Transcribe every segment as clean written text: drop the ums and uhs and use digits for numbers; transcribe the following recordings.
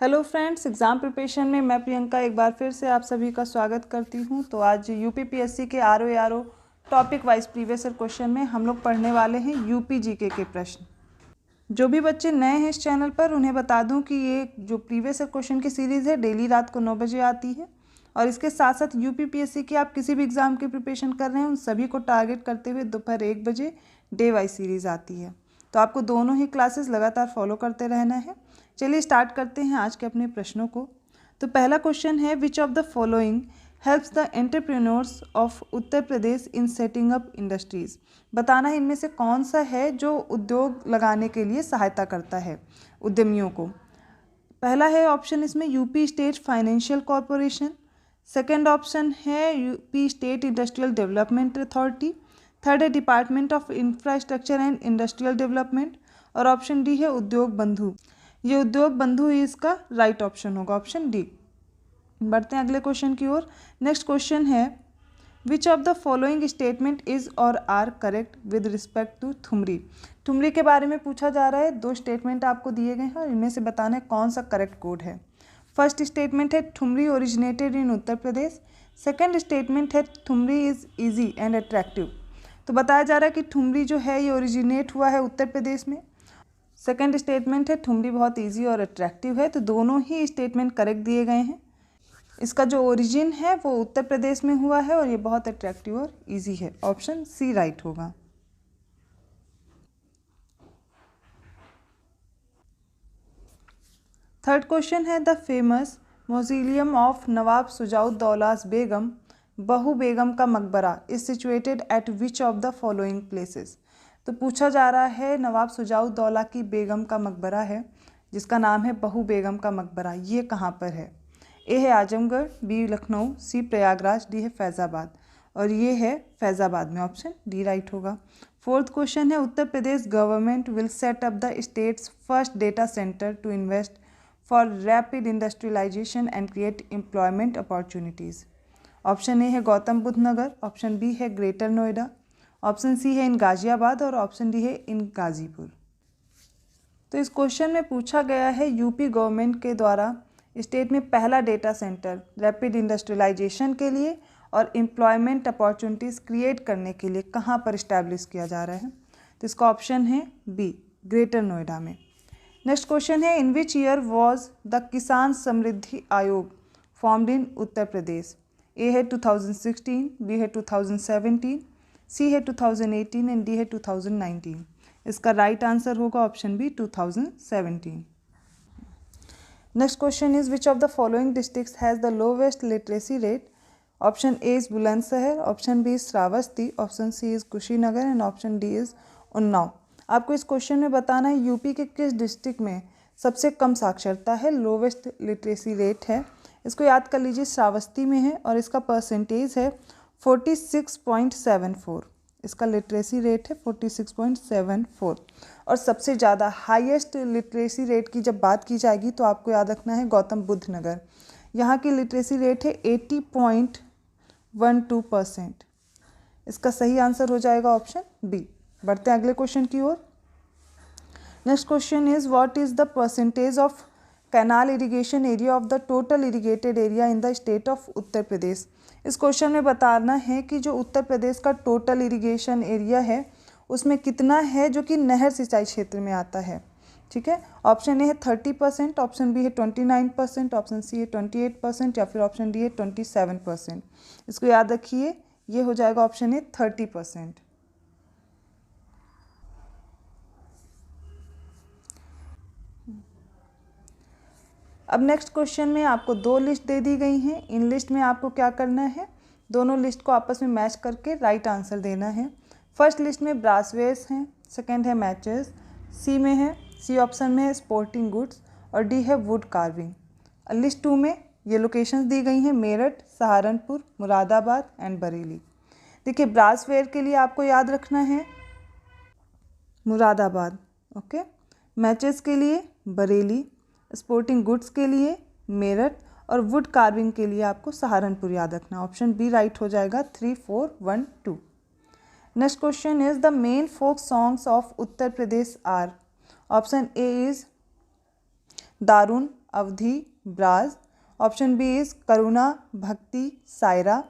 Hello friends, exam preparation में मैं प्रियंका एक बार फिर से आप सभी का स्वागत करती हूं। तो आज यूपीपीएससी के RO topic wise previous year question में हम लोग पढ़ने वाले हैं यूपी जीके के प्रश्न। जो भी बच्चे नए हैं इस चैनल पर उन्हें बता दूं कि ये जो प्रीवियस ईयर क्वेश्चन की सीरीज़ है डेली रात को 9 बजे आती है और इसके साथ साथ यूपीपीएससी की आप किसी भी एग्ज़ाम की प्रिपरेशन कर रहे हैं उन सभी को टारगेट करते हुए दोपहर 1 बजे डे वाइज सीरीज़ आती है। तो आपको दोनों ही क्लासेस लगातार फॉलो करते रहना है। चलिए स्टार्ट करते हैं आज के अपने प्रश्नों को। तो पहला क्वेश्चन है, which of the following helps the entrepreneurs of Uttar Pradesh in setting up industries. बताना है इनमें से कौन सा है जो उद्योग लगाने के लिए सहायता करता है उद्यमियों को। पहला है ऑप्शन इसमें UP state financial corporation, second option है UP state industrial development authority, third है department of infrastructure and industrial development और ऑप्शन डी है उद्योग बंधु। ये उद्योग बंधु ही इसका राइट ऑप्शन होगा, ऑप्शन डी। बढ़ते हैं अगले क्वेश्चन की ओर। नेक्स्ट क्वेश्चन है, which of the following statement is और are correct with respect to thumri. Thumri के बारे में पूछा जा रहा है। दो स्टेटमेंट आपको दिए गए हैं और इनमें से बताना है कौन सा करेक्ट कोड है। फर्स्ट स्टेटमेंट है thumri originated in Uttar Pradesh, second statement है thumri is easy and attractive. तो बताया जा रहा है कि ठुमरी जो है ये ओरिजिनेट हुआ है उत्तर प्रदेश में। सेकेंड स्टेटमेंट है ठुमरी बहुत इजी और अट्रैक्टिव है। तो दोनों ही स्टेटमेंट करेक्ट दिए गए हैं। इसका जो ओरिजिन है वो उत्तर प्रदेश में हुआ है और ये बहुत अट्रैक्टिव और इजी है, ऑप्शन सी राइट होगा। थर्ड क्वेश्चन है, द फेमस मौज़ोलियम ऑफ नवाब शुजाउद्दौला बेगम बहू बेगम का मकबरा is situated at which of the following places. तो पूछा जा रहा है नवाब शुजाउद्दौला की बेगम का मकबरा है जिसका नाम है बहू बेगम का मकबरा, ये कहाँ पर है। ए है Azamgarh, B Lucknow, C Prayagraj, D है फैज़ाबाद और ये है फैज़ाबाद में, ऑप्शन डी राइट होगा। फोर्थ क्वेश्चन है, Uttar Pradesh government will set up the state's first data centre to invest for rapid industrialisation and create employment opportunities. Option A है गौतम बुद्ध नगर, ऑप्शन बी है ग्रेटर नोएडा, ऑप्शन सी है इन गाजियाबाद और option D है इन गाजीपुर। तो इस question में पूछा गया है यूपी गवर्नमेंट के द्वारा स्टेट में पहला डेटा सेंटर रैपिड इंडस्ट्रियलाइजेशन के लिए और एम्प्लॉयमेंट अपॉर्चुनिटीज़ क्रिएट करने के लिए कहाँ पर इस्टेब्लिश किया जा रहा है। तो इसका ऑप्शन है बी, ग्रेटर नोएडा में। नेक्स्ट क्वेश्चन है, इन विच ईयर वॉज द किसान समृद्धि आयोग फॉर्म्ड इन उत्तर प्रदेश। ए है 2016, बी है 2017, सी है 2018 एंड डी है 2019। इसका राइट आंसर होगा option B 2017। Next question is, which of the following districts has the lowest literacy rate. Option A is Bulandshahr, option B is Shravasti, option C is Kushinagar and option D is Unnao. आपको इस question में बताना है UP के किस district में सबसे कम साक्षरता है, लोवेस्ट लिटरेसी रेट है। इसको याद कर लीजिए, श्रावस्ती में है और इसका परसेंटेज है 46.74। इसका लिटरेसी रेट है 46.74। और सबसे ज़्यादा हाईएस्ट लिटरेसी रेट की जब बात की जाएगी तो आपको याद रखना है गौतम बुद्ध नगर। यहाँ की लिटरेसी रेट है 80.12%। इसका सही आंसर हो जाएगा ऑप्शन बी। बढ़ते हैं अगले क्वेश्चन की ओर। Next question is, what is the percentage of canal irrigation area of the total irrigated area in the state of Uttar Pradesh. इस क्वेश्चन में बताना है कि जो उत्तर प्रदेश का टोटल इरिगेशन एरिया है उसमें कितना है जो कि नहर सिंचाई क्षेत्र में आता है। ठीक है, ऑप्शन ए है 30%, ऑप्शन बी है 29%, ऑप्शन सी है 28% या फिर ऑप्शन डी है 27%। इसको याद रखिए, ये हो जाएगा ऑप्शन ए 30%। अब नेक्स्ट क्वेश्चन में आपको दो लिस्ट दे दी गई हैं। इन लिस्ट में आपको क्या करना है, दोनों लिस्ट को आपस में मैच करके राइट आंसर देना है। फर्स्ट लिस्ट में ब्रासवेयर्स हैं, सेकंड है मैचेस, सी ऑप्शन में है स्पोर्टिंग गुड्स और डी है वुड कार्विंग। लिस्ट 2 में ये लोकेशंस दी गई हैं, मेरठ, सहारनपुर, मुरादाबाद एंड बरेली। देखिए, ब्रासवेयर के लिए आपको याद रखना है मुरादाबाद, ओके, मैचेस के लिए बरेली, स्पोर्टिंग गुड्स के लिए मेरठ और वुड कार्विंग के लिए आपको सहारनपुर याद रखना। ऑप्शन बी राइट हो जाएगा 3, 4, 1, 2। Next question is, the main folk songs of Uttar Pradesh are. Option A is Darun, Awadhi, Braj. Option B is Karuna, Bhakti, Saira.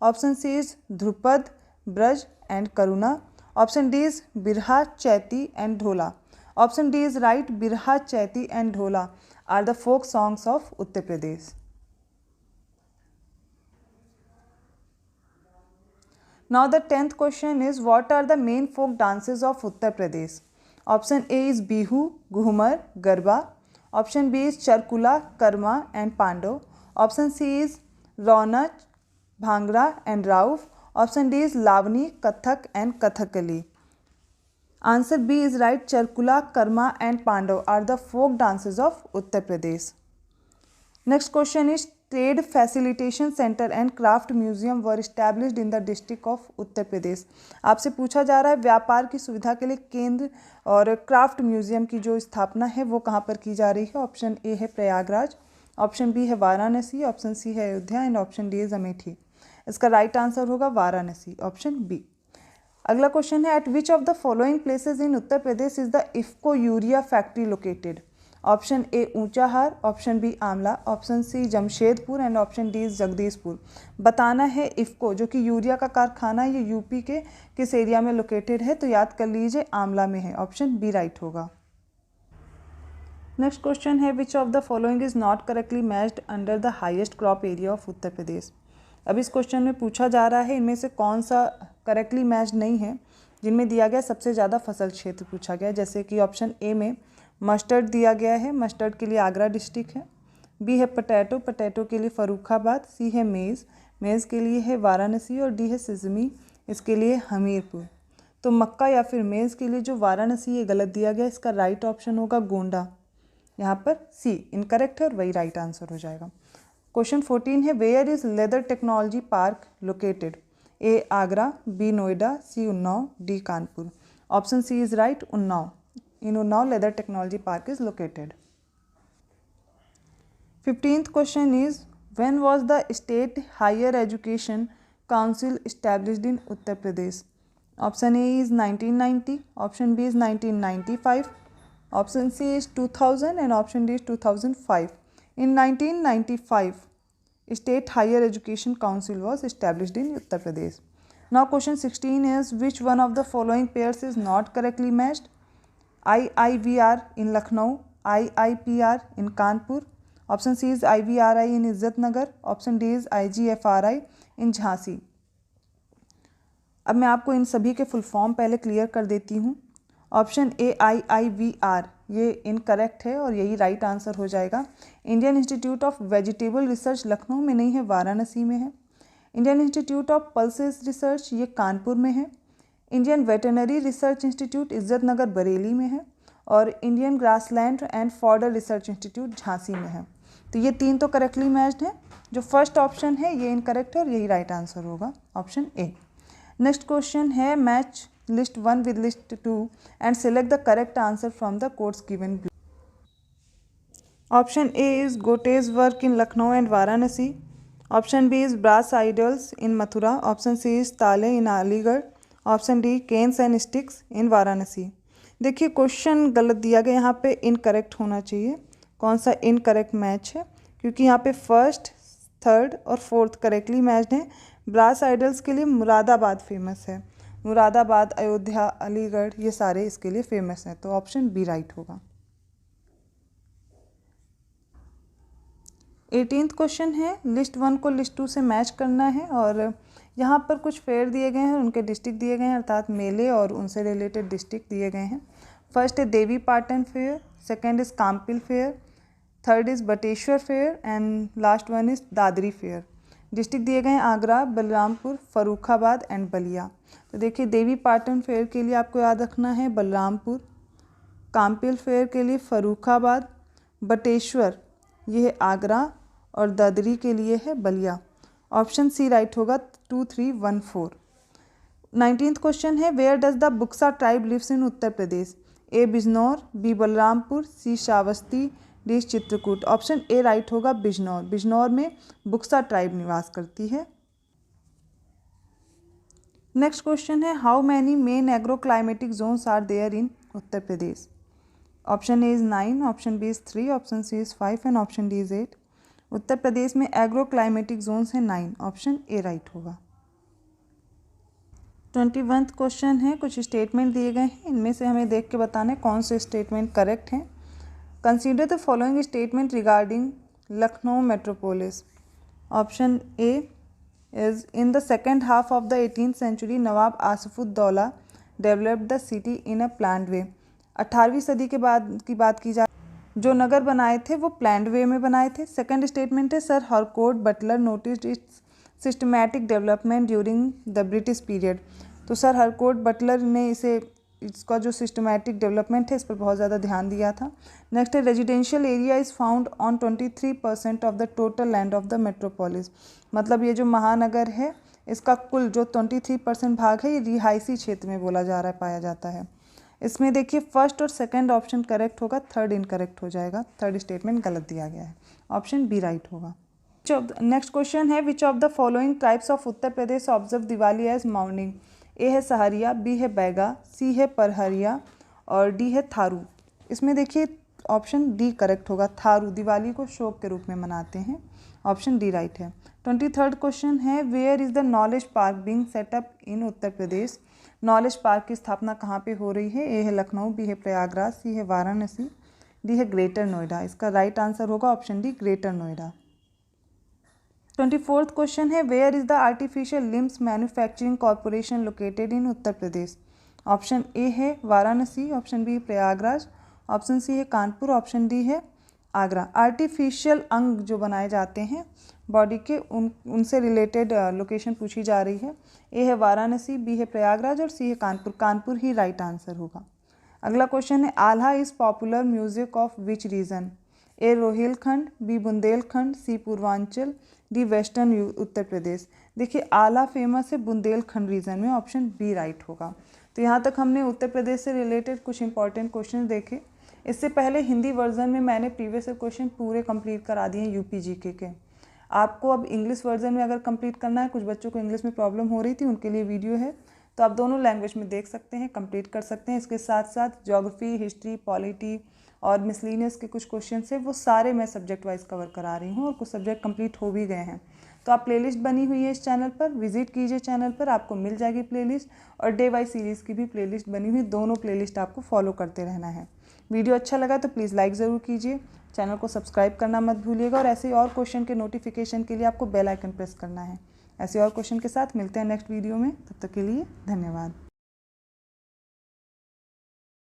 Option C is Dhrupad, Braj and Karuna. Option D is Birha, Chaiti and Dhola. Option D is right, Birha, Chaiti and Dhola are the folk songs of Uttar Pradesh. Now the 10th question is, what are the main folk dances of Uttar Pradesh? Option A is Bihu, Ghumar, Garba. Option B is Charkula, Karma and Pandav. Option C is Raunak, Bhangra and Rauf. Option D is Lavani, Kathak and Kathakali. Answer B is right. Charkula, Karma and Pandav are the folk dances of Uttar Pradesh. Next question is, trade facilitation centre and craft museum were established in the district of Uttar Pradesh. आपसे पूछा जा रहा है व्यापार की सुविधा के लिए केंद्र और क्राफ्ट म्यूजियम की जो स्थापना है वो कहाँ पर की जा रही है। ऑप्शन ए है प्रयागराज, ऑप्शन बी है वाराणसी, ऑप्शन सी है Ayodhya and option D is Amethi. इसका राइट आंसर होगा वाराणसी, ऑप्शन बी। अगला क्वेश्चन है, at which of the following places in Uttar Pradesh is the IFFCO urea factory located. Option A Unchahar, option B Aonla, option C Jamshedpur and option D Jagdishpur. बताना है इफ्को जो कि urea का कारखाना ये यूपी के किस एरिया में लोकेटेड है, तो याद कर लीजिए आमला में है, ऑप्शन बी राइट होगा। नेक्स्ट क्वेश्चन है, which of the following is not correctly matched under the highest crop area of Uttar Pradesh. अब इस क्वेश्चन में पूछा जा रहा है इनमें से कौन सा करेक्टली मैच्ड नहीं है, जिनमें दिया गया सबसे ज़्यादा फसल क्षेत्र पूछा गया। जैसे कि ऑप्शन ए में मस्टर्ड दिया गया है, मस्टर्ड के लिए आगरा डिस्ट्रिक्ट है। बी है पोटैटो, पोटैटो के लिए फर्रुखाबाद। सी है मेज़, मेज़ के लिए है वाराणसी और डी है सिजमी, इसके लिए हमीरपुर। तो मक्का या फिर मेज़ के लिए जो वाराणसी ये गलत दिया गया, इसका राइट ऑप्शन होगा गोंडा। यहाँ पर सी इनकरेक्ट है और वही राइट आंसर हो जाएगा। क्वेश्चन 14 है, where is leather technology park located. A Agra, B Noida, C Unnao, D Kanpur. Option C is right, Unnao. In Unnao, Leather Technology Park is located. 15th question is, when was the State Higher Education Council established in Uttar Pradesh? Option A is 1990, option B is 1995, option C is 2000 and option D is 2005. In 1995, State Higher Education Council was established in Uttar Pradesh. Now question 16 is, which one of the following pairs is not correctly matched? IIVR in Lucknow, IIPR in Kanpur. Option C is IVRI in Izzat Nagar, option D is IGFRI in Jhansi. अब मैं आपको इन सभी के full form पहले clear कर देती हूँ। Option A IIVR ये इनकरेक्ट है और यही राइट आंसर हो जाएगा। Indian institute of vegetable research Lucknow में नहीं है, वाराणसी में है। Indian institute of pulses research ये कानपुर में है। इंडियन वेटरनरी रिसर्च इंस्टीट्यूट इज्जत नगर बरेली में है और Indian grassland and fodder research institute Jhansi में है। तो ये तीन तो करेक्टली मैच्ड है। जो फर्स्ट ऑप्शन है ये इनकरेक्ट है और यही राइट आंसर होगा, ऑप्शन ए। नेक्स्ट क्वेश्चन है, match list 1 with list 2 and select the correct answer from the codes given below. Option A is गोटेज work in Lucknow and Varanasi. Option B is brass idols in Mathura. Option C is taale in Aligarh. Option D canes and sticks in Varanasi. देखिए question गलत दिया गया, यहाँ पे incorrect होना चाहिए। कौन सा इनकरेक्ट मैच है, क्योंकि यहाँ पे फर्स्ट, थर्ड और फोर्थ करेक्टली मैच्ड हैं। ब्रास आइडल्स के लिए मुरादाबाद फेमस है, मुरादाबाद, अयोध्या, अलीगढ़ ये सारे इसके लिए फेमस हैं, तो ऑप्शन बी राइट होगा। 18th क्वेश्चन है, लिस्ट 1 को लिस्ट 2 से मैच करना है और यहाँ पर कुछ फेयर दिए गए हैं, उनके डिस्ट्रिक्ट दिए गए हैं, अर्थात मेले और उनसे रिलेटेड डिस्ट्रिक्ट दिए गए हैं। फर्स्ट है Devi Patan fair, second is Kampil fair, third is Bateshwar fair and last one is Dadri fair. District दिए गए हैं आगरा, बलरामपुर, फर्रुखाबाद एंड बलिया। तो देखिए देवी पाटन फेयर के लिए आपको याद रखना है बलरामपुर, काम्पिल फेयर के लिए फर्रुखाबाद, बटेश्वर ये है आगरा और दादरी के लिए है बलिया। ऑप्शन सी राइट होगा 2, 3, 1, 4। 19th क्वेश्चन है, where does the Buksa tribe lives in Uttar Pradesh. A Bijnor, B Balrampur, C Shravasti, D Chitrakoot. Option A right होगा बिजनौर। बिजनौर में बुक्सा ट्राइब निवास करती है। नेक्स्ट क्वेश्चन है, how many main agro climatic zones are there in Uttar Pradesh. Option A is 9, option B is 3, option C is 5 and option D is 8। Uttar Pradesh में agro climatic Jones हैं 9, option A right होगा। 21वां question है, कुछ statement दिए गए हैं, इनमें से हमें देख के बताना है कौन से स्टेटमेंट करेक्ट हैं। Consider the following statement regarding Lucknow metropolis. Option A is in the second half of the 18th century Nawab Asafuddaula developed the city in a planned way. 18वीं सदी के बाद की बात की जाए, जो नगर बनाए थे वो प्लान्ड वे में बनाए थे। सेकंड स्टेटमेंट है, sir Harcourt Butler noticed its systematic development during the British period. तो सर हरकोर्ट बटलर ने इसका जो सिस्टमैटिक डेवलपमेंट है इस पर बहुत ज़्यादा ध्यान दिया था। नेक्स्ट है, residential area is found on 23% of the total land of the metropolis. मतलब ये जो महानगर है इसका कुल जो 23% भाग है ये रिहायशी क्षेत्र में बोला जा रहा है, पाया जाता है। इसमें देखिए फर्स्ट और सेकंड ऑप्शन करेक्ट होगा, थर्ड इनकरेक्ट हो जाएगा, थर्ड स्टेटमेंट गलत दिया गया है, ऑप्शन बी राइट होगा। नेक्स्ट क्वेश्चन है, which of the following tribes of Uttar Pradesh observe Diwali as mourning. A है सहरिया, बी है बैगा, सी है परहरिया और डी है थारू। इसमें देखिए ऑप्शन डी करेक्ट होगा, थारू दिवाली को शोक के रूप में मनाते हैं, ऑप्शन डी राइट है। 23rd क्वेश्चन है, where is the knowledge park being set up in Uttar Pradesh. Knowledge park की स्थापना कहाँ पे हो रही है। ए है लखनऊ, बी है प्रयागराज, सी है वाराणसी, डी है ग्रेटर नोएडा। इसका राइट आंसर होगा option D greater Noida. 24th question है, where is the artificial limbs manufacturing corporation located in Uttar Pradesh. Option A है Varanasi, option B Prayagraj, option C है कानपुर, ऑप्शन डी है आगरा। आर्टिफिशियल अंग जो बनाए जाते हैं बॉडी के उनसे रिलेटेड लोकेशन पूछी जा रही है। ए है वाराणसी, बी है प्रयागराज और सी है कानपुर। कानपुर ही राइट आंसर होगा। अगला क्वेश्चन है, Alha is popular music of which region. A Rohilkhand, B Bundelkhand, C Purvanchal, D western Uttar Pradesh. देखिए आला फेमस है बुंदेलखंड रीजन में, ऑप्शन बी राइट होगा। तो यहाँ तक हमने उत्तर प्रदेश से रिलेटेड कुछ इंपॉर्टेंट क्वेश्चन देखे। इससे पहले हिंदी वर्जन में मैंने प्रीवियस क्वेश्चन पूरे कंप्लीट करा दिए हैं यूपी जीके के। आपको अब इंग्लिश वर्जन में अगर कंप्लीट करना है, कुछ बच्चों को इंग्लिश में प्रॉब्लम हो रही थी, उनके लिए वीडियो है, तो आप दोनों लैंग्वेज में देख सकते हैं, कंप्लीट कर सकते हैं। इसके साथ साथ ज्योग्राफी, हिस्ट्री, पॉलिटी और मिसलिनियस के कुछ क्वेश्चन है वो सारे मैं सब्जेक्ट वाइज कवर करा रही हूँ और कुछ सब्जेक्ट कंप्लीट हो भी गए हैं। तो आप प्लेलिस्ट बनी हुई है इस चैनल पर, विजिट कीजिए चैनल पर, आपको मिल जाएगी प्लेलिस्ट, और डे वाइज सीरीज़ की भी प्लेलिस्ट बनी हुई, दोनों प्लेलिस्ट आपको फॉलो करते रहना है। वीडियो अच्छा लगा तो प्लीज़ लाइक ज़रूर कीजिए, चैनल को सब्सक्राइब करना मत भूलिएगा, और ऐसे और क्वेश्चन के नोटिफिकेशन के लिए आपको बेल आइकन प्रेस करना है। ऐसे और क्वेश्चन के साथ मिलते हैं नेक्स्ट वीडियो में, तब तक के लिए धन्यवाद।